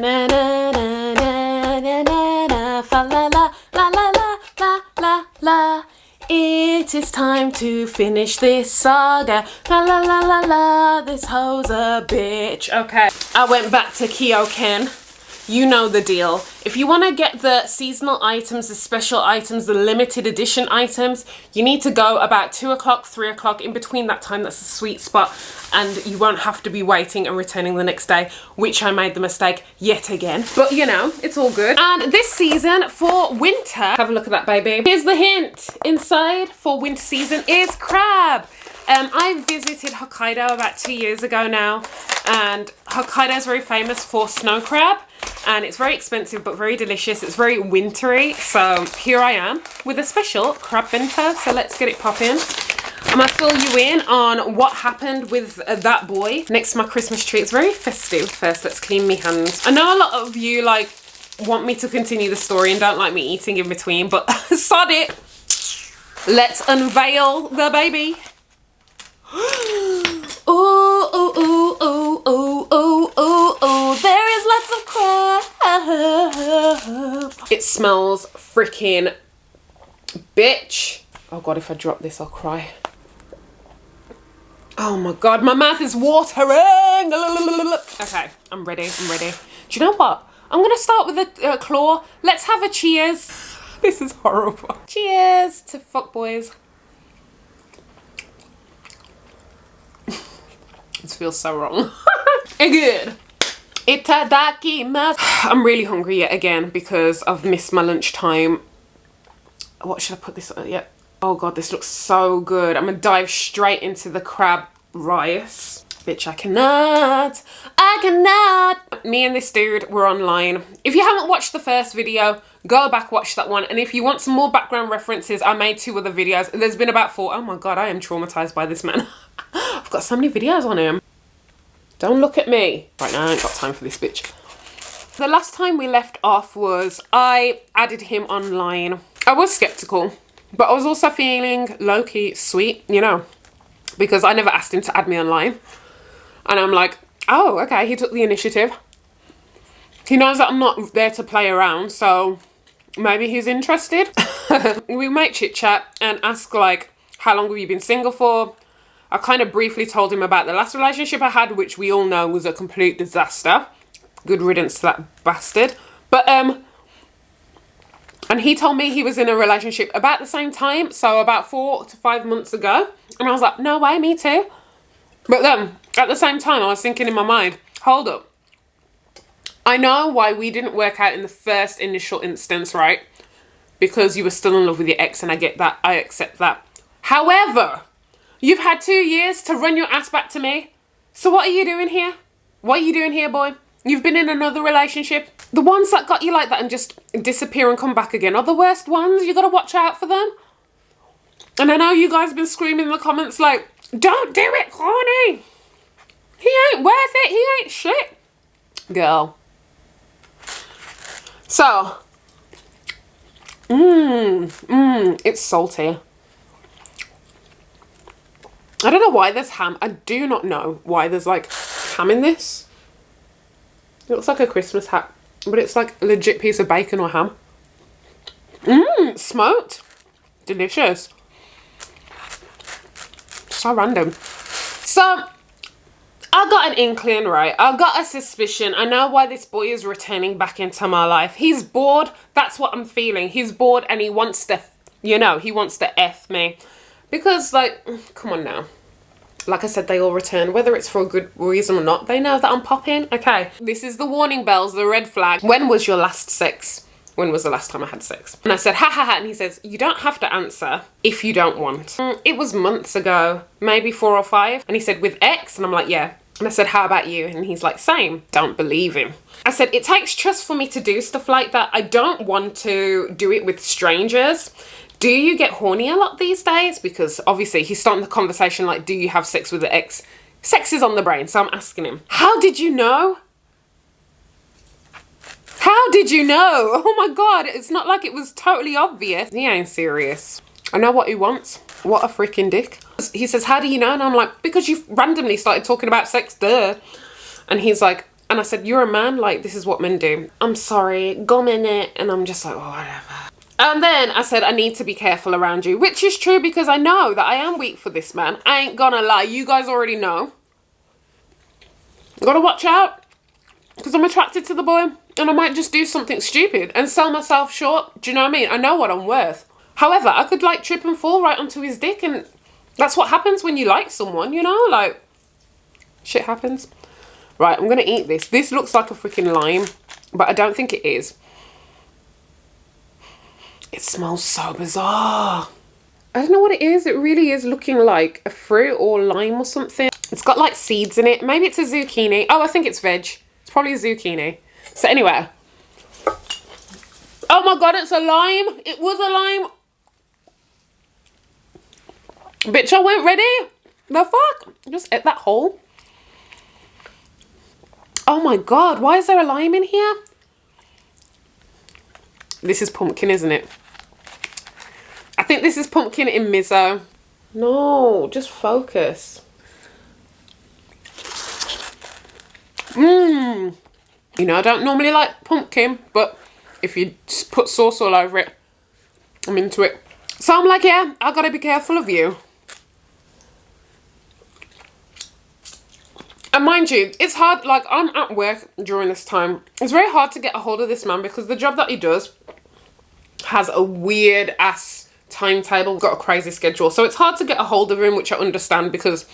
na na na na na na na fa la la la la la la la la. It is time to finish this saga. La la la la la. This hoe's a bitch. Okay, I went back to Kyoken. You know the deal. If you want to get the seasonal items, the special items, the limited edition items, you need to go about 2 o'clock, 3 o'clock. In between that time, that's a sweet spot. And you won't have to be waiting and returning the next day, which I made the mistake yet again. But you know, it's all good. And this season for winter, have a look at that baby. Here's the hint. Inside for winter season is crab. I visited Hokkaido about 2 years ago now, and Hokkaido is very famous for snow crab, and it's very expensive but very delicious. It's very wintry, so here I am with a special crab bento. So let's get it popping. I'm gonna fill you in on what happened with that boy next to my Christmas tree. It's very festive. First, let's clean my hands. I know a lot of you like want me to continue the story and don't like me eating in between, but sod it. Let's unveil the baby. Oh, oh, oh, oh, oh, oh, oh, oh, there is lots of crab. It smells freaking bitch. Oh God, if I drop this, I'll cry. Oh my God, my mouth is watering. Okay, I'm ready, I'm ready. Do you know what? I'm gonna start with a claw. Let's have a cheers. This is horrible. Cheers to fuckboys. This feels so wrong. Good. Itadakimasu. I'm really hungry yet again because I've missed my lunchtime. What should I put this on? Yeah. Oh God, this looks so good. I'm gonna dive straight into the crab rice. Bitch, I cannot. I cannot. Me and this dude were online. If you haven't watched the first video, go back, watch that one. And if you want some more background references, I made 2 other videos. There's been about 4. Oh my God, I am traumatized by this man. I've got so many videos on him. Don't look at me. Right now, I ain't got time for this bitch. The last time we left off was I added him online. I was skeptical, but I was also feeling low-key sweet, you know, because I never asked him to add me online. And I'm like, oh, okay, he took the initiative. He knows that I'm not there to play around, so maybe he's interested. We might chit chat and ask like, how long have you been single for? I kind of briefly told him about the last relationship I had, which we all know was a complete disaster. Good riddance to that bastard. But, and he told me he was in a relationship about the same time, so about 4 to 5 months ago. And I was like, no way, me too. But then, at the same time, I was thinking in my mind, hold up. I know why we didn't work out in the first initial instance, right? Because you were still in love with your ex, and I get that, I accept that. However, you've had 2 years to run your ass back to me. So what are you doing here? What are you doing here, boy? You've been in another relationship. The ones that got you like that and just disappear and come back again are the worst ones. You gotta watch out for them. And I know you guys have been screaming in the comments like, don't do it, Corny. He ain't worth it. He ain't shit. Girl. So, it's salty. I don't know why there's ham. I do not know why there's like ham in this. It looks like a Christmas hat, but it's like a legit piece of bacon or ham. Smoked. Delicious. So random. So, I got an inkling, right? I got a suspicion. I know why this boy is returning back into my life. He's bored. That's what I'm feeling. He's bored and he wants to, you know, he wants to F me. Because, like, come on now. Like I said, they all return. Whether it's for a good reason or not, they know that I'm popping. Okay, this is the warning bells, the red flag. When was your last sex? When was the last time I had sex? And I said, ha ha ha. And he says, you don't have to answer if you don't want. It was months ago, maybe 4 or 5. And he said, with ex? And I'm like, yeah. And I said, how about you? And he's like, same. Don't believe him. I said, it takes trust for me to do stuff like that. I don't want to do it with strangers. Do you get horny a lot these days? Because obviously he's starting the conversation like, do you have sex with the ex? Sex is on the brain, so I'm asking him, how did you know? How did you know? Oh my God, it's not like it was totally obvious. He ain't serious. I know what he wants. What a freaking dick. He says, how do you know? And I'm like, because you randomly started talking about sex, duh. And he's like, And I said, you're a man, like, this is what men do. I'm sorry, go minute. And I'm just like, oh, whatever. And then I said, I need to be careful around you, which is true because I know that I am weak for this man. I ain't gonna lie, you guys already know. Gotta watch out because I'm attracted to the boy and I might just do something stupid and sell myself short. Do you know what I mean? I know what I'm worth. However, I could like trip and fall right onto his dick, and that's what happens when you like someone, you know, like shit happens. Right, I'm gonna eat this. This looks like a freaking lime, but I don't think it is. It smells so bizarre. I don't know what it is. It really is looking like a fruit or lime or something. It's got like seeds in it. Maybe it's a zucchini. Oh, I think it's veg. It's probably a zucchini. So anyway. Oh my God, it's a lime. It was a lime. Bitch, I weren't ready. The fuck? Just ate that whole. Oh my God, why is there a lime in here? This is pumpkin, isn't it? I think this is pumpkin in miso. No, just focus. Mmm. You know, I don't normally like pumpkin, but if you just put sauce all over it, I'm into it. So I'm like, yeah, I gotta be careful of you. And mind you, it's hard, like I'm at work during this time. It's very hard to get a hold of this man because the job that he does has a weird ass timetable, got a crazy schedule. So it's hard to get a hold of him, which I understand because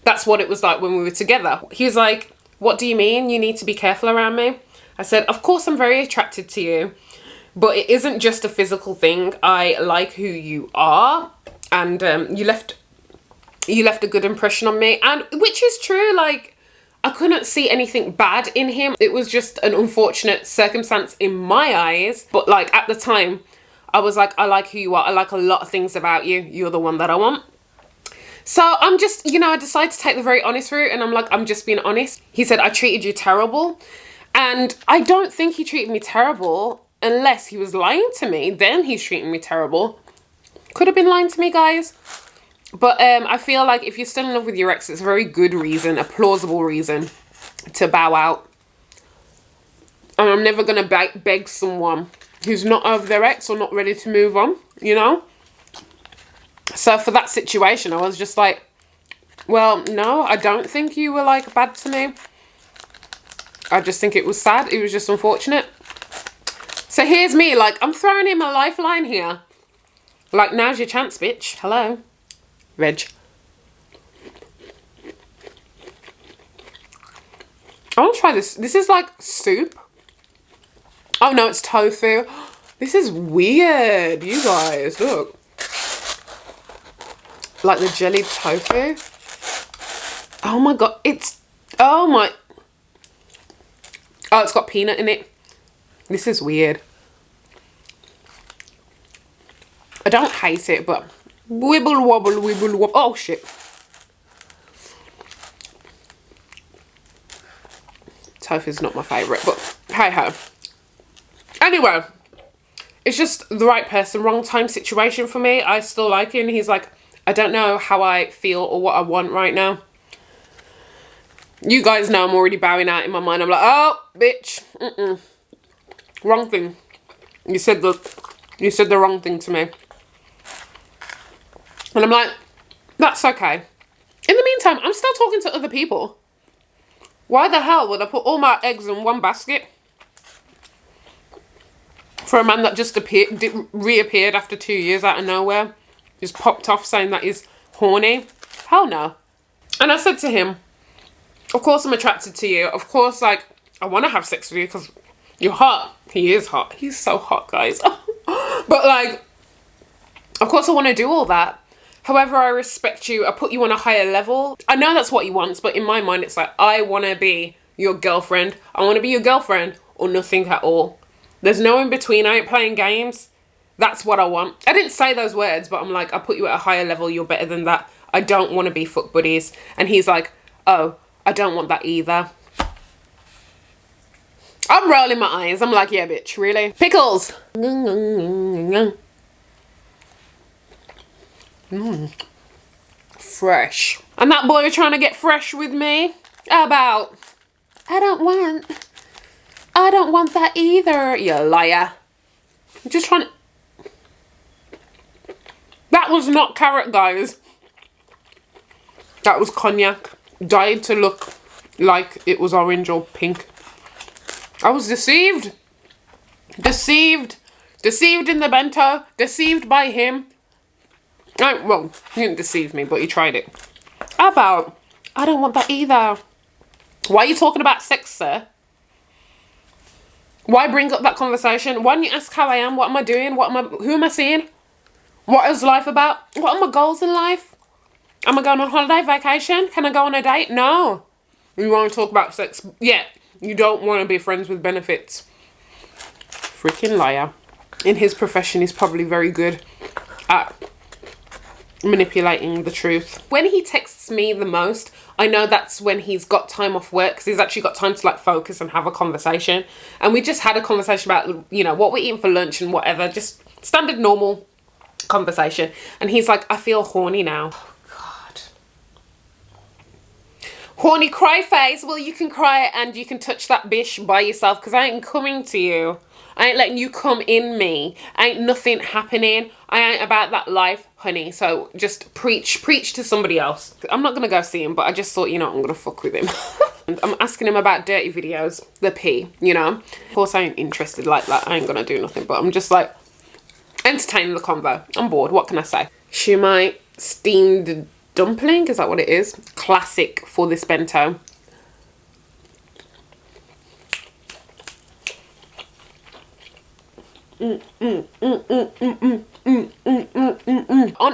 that's what it was like when we were together. He was like, what do you mean? You need to be careful around me. I said, of course I'm very attracted to you, but it isn't just a physical thing. I like who you are, and you left a good impression on me, and which is true. Like, I couldn't see anything bad in him. It was just an unfortunate circumstance in my eyes. But like at the time, I was like, I like who you are. I like a lot of things about you. You're the one that I want. So I'm just, you know, I decided to take the very honest route, and I'm like, I'm just being honest. He said, I treated you terrible. And I don't think he treated me terrible unless he was lying to me. Then he's treating me terrible. Could have been lying to me, guys. But I feel like if you're still in love with your ex, it's a very good reason, a plausible reason to bow out. And I'm never going to beg someone who's not over their ex or not ready to move on, you know? So for that situation, I was just like, well, no, I don't think you were like bad to me. I just think it was sad. It was just unfortunate. So here's me, like, I'm throwing him a lifeline here. Like, now's your chance, bitch. Hello. Veg. I want to try this. This is like soup. Oh no, it's tofu. This is weird, you guys. Look. Like the jellied tofu. Oh my God. It's... Oh my... Oh, it's got peanut in it. This is weird. I don't hate it, but... Wibble wobble, wibble wobble. Oh shit. Tofu's not my favourite, but hey ho. Anyway, it's just the right person, wrong time situation for me. I still like him. He's like, I don't know how I feel or what I want right now. You guys know I'm already bowing out in my mind. I'm like, oh, bitch. Wrong thing. You said the wrong thing to me. And I'm like, that's okay. In the meantime, I'm still talking to other people. Why the hell would I put all my eggs in one basket? For a man that just reappeared after 2 years out of nowhere. Just popped off saying that he's horny. Hell no. And I said to him, of course I'm attracted to you. Of course, like, I want to have sex with you because you're hot. He is hot. He's so hot, guys. But like, of course I want to do all that. However, I respect you. I put you on a higher level. I know that's what he wants, but in my mind, it's like, I want to be your girlfriend. I want to be your girlfriend or nothing at all. There's no in between. I ain't playing games. That's what I want. I didn't say those words, but I'm like, I put you at a higher level. You're better than that. I don't want to be fuck buddies. And he's like, oh, I don't want that either. I'm rolling my eyes. I'm like, yeah, bitch, really? Pickles. Fresh. And that boy trying to get fresh with me. How about I don't want that either, you liar. I'm just trying to... That was not carrot, guys. That was cognac. Dyed to look like it was orange or pink. I was deceived. Deceived. Deceived in the bento. Deceived by him. Well, he didn't deceive me, but he tried it. How about, I don't want that either. Why are you talking about sex, sir? Why bring up that conversation? Why don't you ask how I am? What am I doing? Who am I seeing? What is life about? What are my goals in life? Am I going on holiday, vacation? Can I go on a date? No. You want to talk about sex? Yeah. You don't want to be friends with benefits. Freaking liar. In his profession, he's probably very good at manipulating the truth. When he texts me the most, I know that's when he's got time off work, because he's actually got time to like focus and have a conversation. And we just had a conversation about, you know, what we're eating for lunch and whatever, just standard normal conversation. And he's like, I feel horny now. Oh God. Horny cry face. Well, you can cry and you can touch that bish by yourself, because I ain't coming to you. I ain't letting you come in me. Ain't nothing happening. I ain't about that life, honey. So just preach to somebody else. I'm not gonna go see him, but I just thought, you know, I'm gonna fuck with him. I'm asking him about dirty videos, the P, you know. Of course I ain't interested like that. I ain't gonna do nothing, but I'm just like entertaining the convo. I'm bored, what can I say? Shumai steamed dumpling, is that what it is? Classic for this bento. On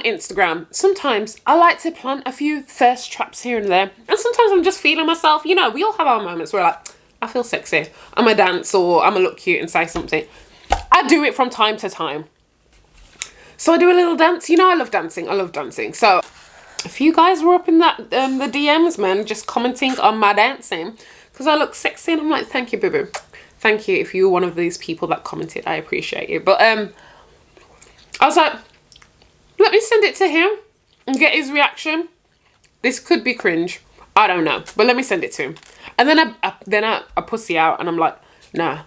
Instagram, sometimes I like to plant a few thirst traps here and there, and sometimes I'm just feeling myself. You know, we all have our moments where like, I feel sexy, I'm a dance, or I'm a look cute and say something. I do it from time to time. So I do a little dance. You know, I love dancing. So if you guys were up in that the DMs, man, just commenting on my dancing because I look sexy, and I'm like, thank you, boo-boo. Thank you if you were one of these people that commented. I appreciate you. But I was like, let me send it to him and get his reaction. This could be cringe. I don't know. But let me send it to him. And then I pussy out and I'm like, nah,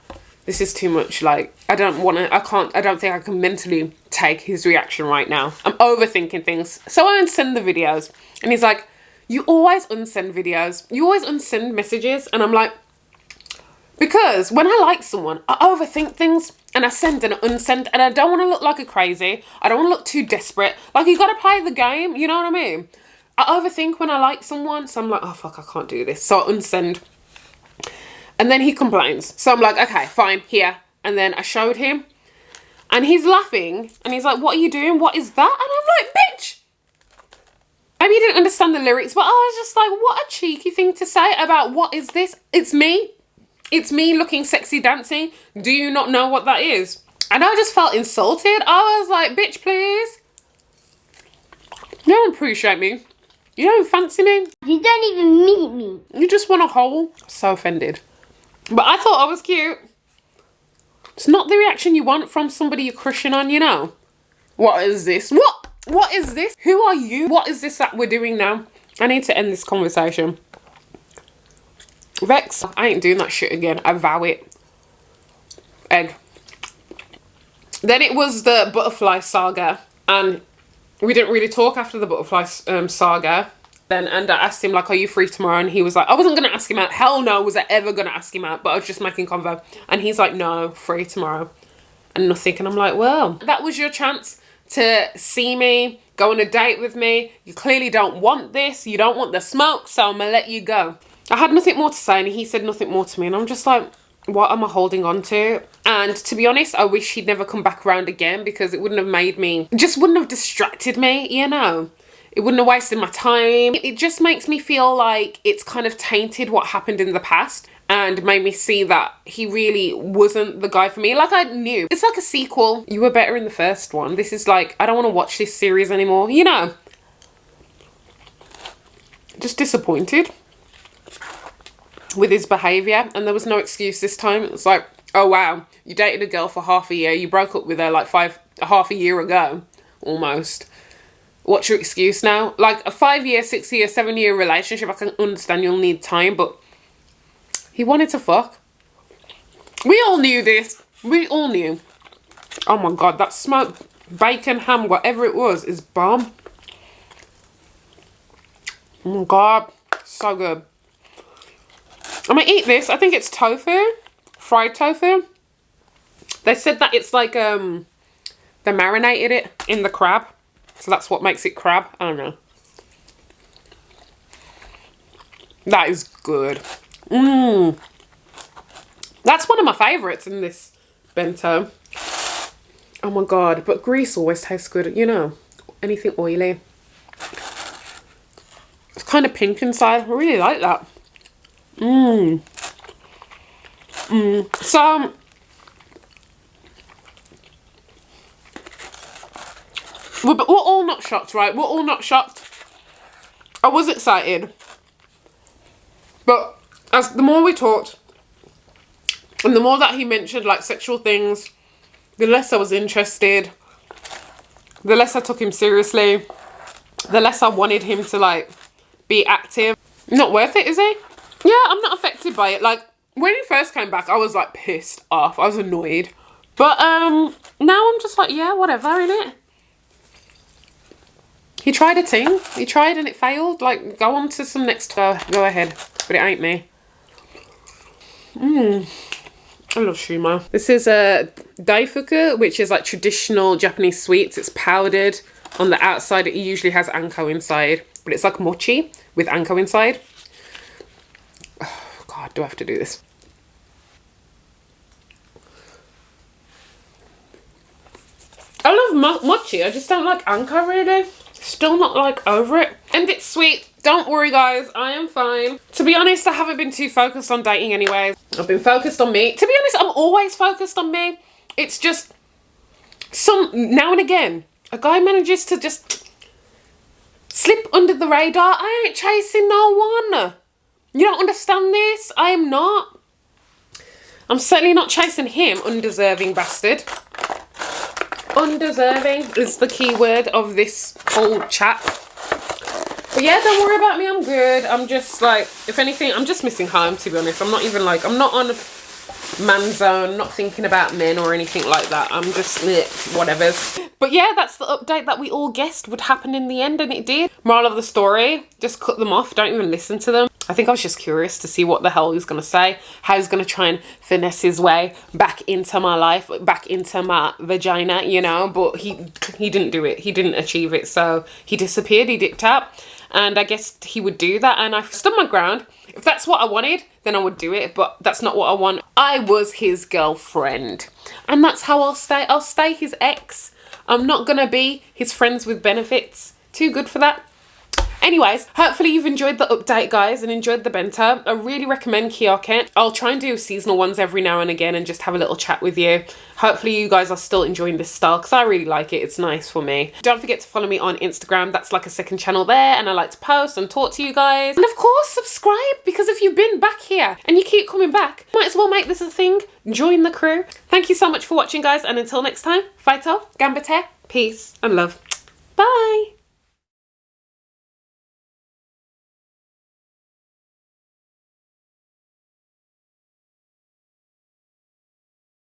this is too much. Like, I don't think I can mentally take his reaction right now. I'm overthinking things. So I unsend the videos. And he's like, you always unsend videos. You always unsend messages. And I'm like, because when I like someone, I overthink things and I send and I unsend, and I don't want to look like a crazy. I don't want to look too desperate. Like, you got to play the game, you know what I mean? I overthink when I like someone, so I'm like, oh fuck, I can't do this. So I unsend. And then he complains. So I'm like, okay, fine, here. And then I showed him and he's laughing and he's like, what are you doing? What is that? And I'm like, bitch. Maybe you didn't understand the lyrics, but I was just like, what a cheeky thing to say about what is this? It's me. It's me looking sexy dancing. Do you not know what that is? And I just felt insulted. I was like, bitch, please. You don't appreciate me. You don't fancy me. You don't even meet me. You just want a hole. So offended. But I thought I was cute. It's not the reaction you want from somebody you're crushing on, you know. What is this? What is this? Who are you? What is this that we're doing now? I need to end this conversation. Vex, I ain't doing that shit again. I vow it. Egg. Then it was the butterfly saga, and we didn't really talk after the butterfly saga. Then, and I asked him, like, are you free tomorrow? And he was like, I wasn't going to ask him out. Hell no, was I ever going to ask him out? But I was just making convo. And he's like, no, free tomorrow. And nothing. And I'm like, well, that was your chance to see me, go on a date with me. You clearly don't want this. You don't want the smoke, so I'm going to let you go. I had nothing more to say, and he said nothing more to me. And I'm just like, what am I holding on to? And to be honest, I wish he'd never come back around again, because it wouldn't have made me, just wouldn't have distracted me, you know? It wouldn't have wasted my time. It just makes me feel like it's kind of tainted what happened in the past and made me see that he really wasn't the guy for me. Like, I knew. It's like a sequel. You were better in the first one. This is like, I don't want to watch this series anymore, you know? Just disappointed with his behaviour, and there was no excuse this time. It was like, oh wow, you dated a girl for half a year, you broke up with her like half a year ago, almost. What's your excuse now? Like a 5 year, 6 year, 7 year relationship, I can understand you'll need time, but He wanted to fuck. We all knew this. We all knew. Oh my god, that smoked bacon, ham, whatever it was, is bomb. Oh my god, so good. I'm gonna eat this. I think it's tofu, fried tofu. They said that it's like, they marinated it in the crab. So that's what makes it crab. I don't know. That is good. Mmm. That's one of my favourites in this bento. Oh my god, but grease always tastes good, you know. Anything oily. It's kind of pink inside. I really like that. Mmm. Mmm. So, we're all not shocked, right? We're all not shocked. I was excited. But as the more we talked, and the more that he mentioned like sexual things, the less I was interested, the less I took him seriously, the less I wanted him to like be active. Not worth it, is he? Yeah, I'm not affected by it. Like when he first came back, I was like pissed off. I was annoyed. But now I'm just like, yeah, whatever, innit? He tried a thing. He tried and it failed. Like, go on to some next... go ahead. But it ain't me. Mmm. I love shumo. This is a daifuku, which is like traditional Japanese sweets. It's powdered. On the outside, it usually has anko inside. But it's like mochi with anko inside. Oh, God, do I have to do this? I love mochi. I just don't like anko, really. Still not like over it. And it's sweet. Don't worry guys, I am fine. To be honest, I haven't been too focused on dating anyways. I've been focused on me. To be honest, I'm always focused on me. It's just now and again, a guy manages to just slip under the radar. I ain't chasing no one. You don't understand this? I am not. I'm certainly not chasing him, undeserving bastard. Undeserving is the key word of this whole chat. But yeah, don't worry about me, I'm good. I'm just like, if anything, I'm just missing home, to be honest. I'm not even like, I'm not on man zone, not thinking about men or anything like that. I'm just, whatever. But yeah, that's the update that we all guessed would happen in the end, and it did. Moral of the story, just cut them off, don't even listen to them. I think I was just curious to see what the hell he was going to say, how he's going to try and finesse his way back into my life, back into my vagina, you know, but he didn't do it. He didn't achieve it, so he disappeared, he dipped out, and I guess he would do that, and I stood my ground. If that's what I wanted, then I would do it, but that's not what I want. I was his girlfriend, and that's how I'll stay. I'll stay his ex. I'm not going to be his friends with benefits. Too good for that. Anyways, hopefully you've enjoyed the update, guys, and enjoyed the bento. I really recommend Kyoken. I'll try and do seasonal ones every now and again and just have a little chat with you. Hopefully you guys are still enjoying this style because I really like it. It's nice for me. Don't forget to follow me on Instagram. That's like a second channel there, and I like to post and talk to you guys. And of course, subscribe, because if you've been back here and you keep coming back, might as well make this a thing. Join the crew. Thank you so much for watching, guys, and until next time, Faito, Gambate, peace and love. Bye.